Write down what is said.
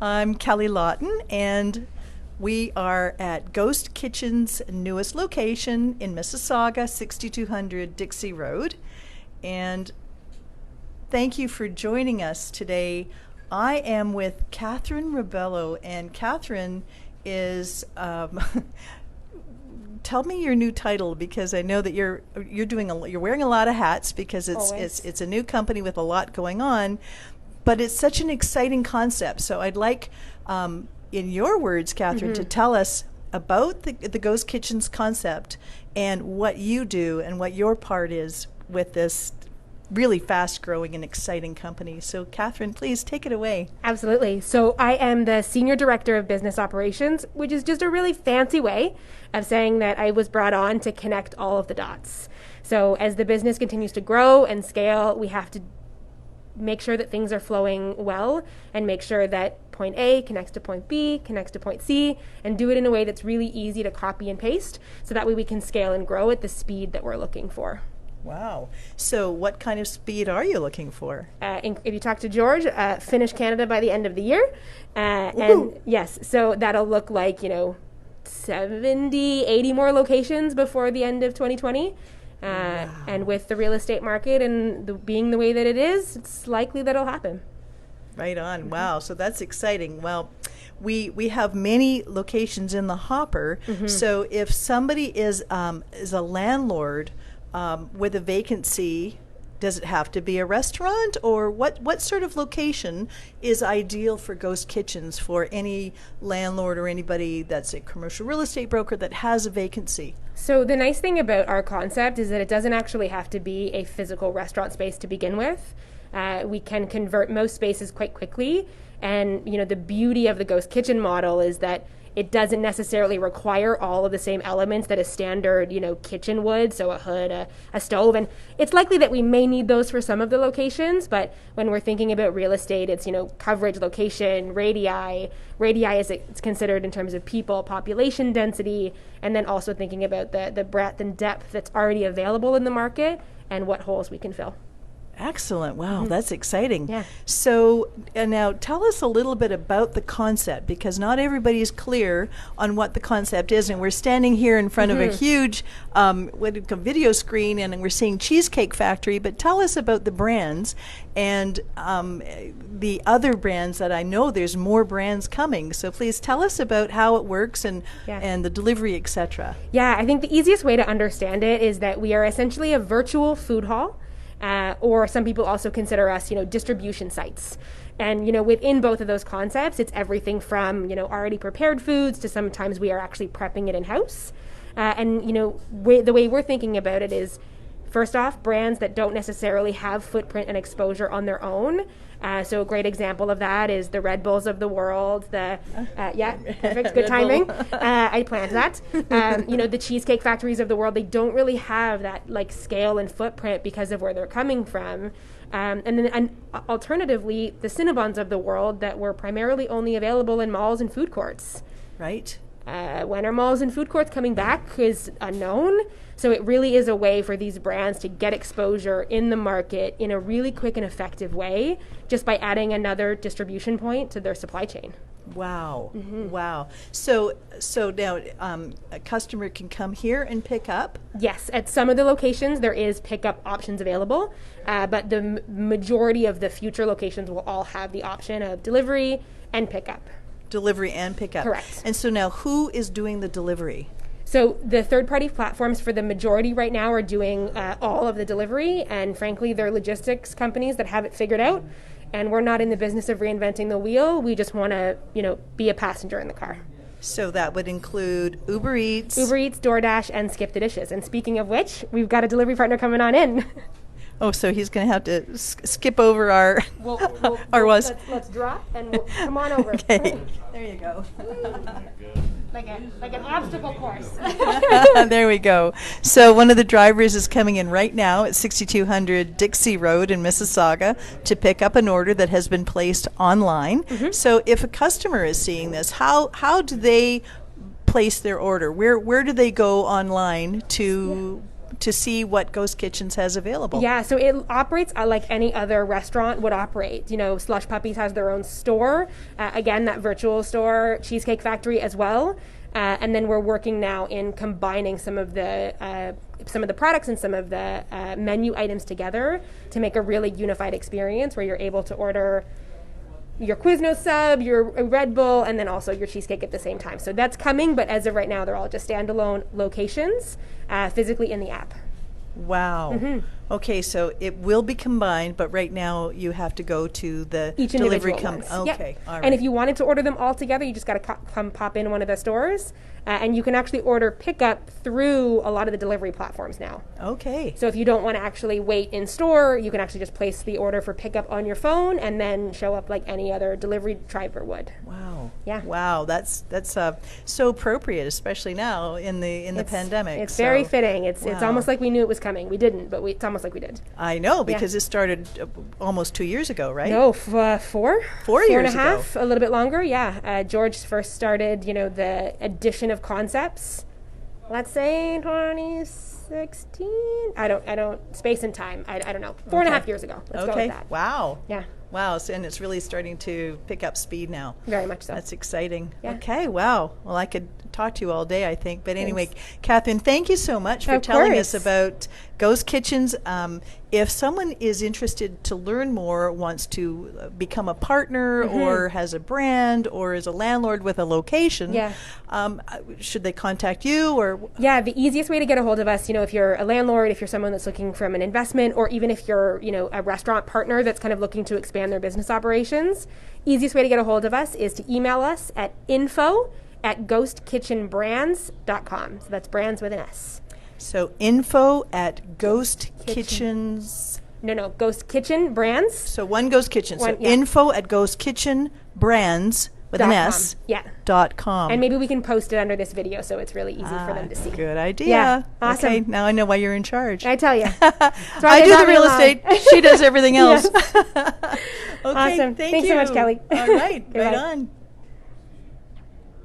I'm Kelly Lawton, and we are at Ghost Kitchen's newest location in Mississauga, 6200 Dixie Road. And thank you for joining us today. I am with Catherine Rebello, and Catherine is tell me your new title, because I know that you're wearing a lot of hats, because it's a new company with a lot going on, but it's such an exciting concept. So I'd like, in your words, Catherine, to tell us about the Ghost Kitchen's concept and what you do and what your part is with this really fast-growing and exciting company. So, Catherine, please take it away. Absolutely. So I am the Senior Director of Business Operations, which is just a really fancy way of saying that I was brought on to connect all of the dots. So as the business continues to grow and scale, we have to make sure that things are flowing well and make sure that point A connects to point B, connects to point C, and do it in a way that's really easy to copy and paste, so that way we can scale and grow at the speed that we're looking for. Wow. So what kind of speed are you looking for? If you talk to George, finish Canada by the end of the year. And yes, so that'll look like, 70, 80 more locations before the end of 2020. Wow. And with the real estate market and being the way that it is, it's likely that'll happen. Right on. Wow. So that's exciting. Well, we have many locations in the hopper. So if somebody is a landlord with a vacancy, does it have to be a restaurant, or what sort of location is ideal for Ghost Kitchens for any landlord or anybody that's a commercial real estate broker that has a vacancy? So the nice thing about our concept is that it doesn't actually have to be a physical restaurant space to begin with. We can convert most spaces quite quickly, and the beauty of the Ghost Kitchen model is that it doesn't necessarily require all of the same elements that a standard, kitchen would, so a hood, a stove, and it's likely that we may need those for some of the locations, but when we're thinking about real estate, it's, coverage, location, radii. Radii is it's considered in terms of people, population density, and then also thinking about the breadth and depth that's already available in the market and what holes we can fill. Excellent. Wow, that's exciting. Yeah. So now tell us a little bit about the concept, because not everybody is clear on what the concept is. And we're standing here in front of a huge video screen, and we're seeing Cheesecake Factory. But tell us about the brands and the other brands that I know there's more brands coming. So please tell us about how it works and the delivery, etc. Yeah, I think the easiest way to understand it is that we are essentially a virtual food hall. Or some people also consider us, distribution sites. And, within both of those concepts, it's everything from, already prepared foods to sometimes we are actually prepping it in-house. And, the way we're thinking about it is, first off, brands that don't necessarily have footprint and exposure on their own. So a great example of that is the Red Bulls of the world. Perfect, good timing. I planned that. The Cheesecake Factories of the world, they don't really have that scale and footprint because of where they're coming from. And alternatively, the Cinnabons of the world that were primarily only available in malls and food courts. Right. When are malls and food courts coming back is unknown. So it really is a way for these brands to get exposure in the market in a really quick and effective way, just by adding another distribution point to their supply chain. Wow. Wow. So now a customer can come here and pick up? Yes. At some of the locations, there is pickup options available, but the majority of the future locations will all have the option of delivery and pickup. Delivery and pickup. Correct. And so now who is doing the delivery? So the third-party platforms for the majority right now are doing all of the delivery, and frankly, they're logistics companies that have it figured out, and we're not in the business of reinventing the wheel. We just want to, be a passenger in the car. So that would include Uber Eats, DoorDash, and Skip the Dishes. And speaking of which, we've got a delivery partner coming on in. Oh, so he's going to have to skip over our Let's drop and we'll come on over. Okay, there you go. like an obstacle course. There we go. So one of the drivers is coming in right now at 6200 Dixie Road in Mississauga to pick up an order that has been placed online. So if a customer is seeing this, how do they place their order? Where do they go online to to see what Ghost Kitchens has available. Yeah, so it operates like any other restaurant would operate. You know, Slush Puppies has their own store. Again, that virtual store, Cheesecake Factory as well. And then we're working now in combining some of the products and some of the menu items together to make a really unified experience where you're able to order your Quiznos sub, your Red Bull, and then also your cheesecake at the same time. So that's coming, but as of right now, they're all just standalone locations physically in the app. Wow. Okay, so it will be combined, but right now you have to go to the Each delivery individual company. ones. Okay, Yep. all right. And if you wanted to order them all together, you just got to come pop in one of the stores, and you can actually order pickup through a lot of the delivery platforms now. Okay. So if you don't want to actually wait in store, you can actually just place the order for pickup on your phone and then show up like any other delivery driver would. Wow. Yeah. Wow, that's so appropriate, especially now in the pandemic. It's very So, fitting. It's wow. almost like we knew it was coming. We didn't, but it's almost like we did. I know, because it started almost 2 years ago, right? No, 4. 4 years and a half, a little bit longer. Yeah. George first started, the addition of concepts. Let's say 2016. I don't. Space and time. I don't know. 4.5 years ago. Let's go with that. Wow. Yeah. Wow. So, and it's really starting to pick up speed now. Very much so. That's exciting. Yeah. Okay. Wow. Well, I could talk to you all day, I think. But anyway, Thanks. Catherine, thank you so much for Of telling course. us about Ghost Kitchens. If someone is interested to learn more, wants to become a partner or has a brand or is a landlord with a location, Yeah. Should they contact you or? Yeah, the easiest way to get a hold of us, if you're a landlord, if you're someone that's looking from an investment, or even if you're, a restaurant partner that's kind of looking to expand their business operations, easiest way to get a hold of us is to email us at info@ghostkitchenbrands.com. So that's brands with an S. So info at Ghost Kitchens. No, Ghost Kitchen Brands. So one Ghost Kitchen. So One, yeah. info at Ghost Kitchen Brands with an .com. S. Yeah. .com. And maybe we can post it under this video so it's really easy for them to see. Good idea. Yeah, awesome. Okay, now I know why you're in charge. I tell you. I do the real estate. She does everything else. Yes. Okay, Awesome. thank Thanks you. so much, Kelly. All right, Okay, right bye. on.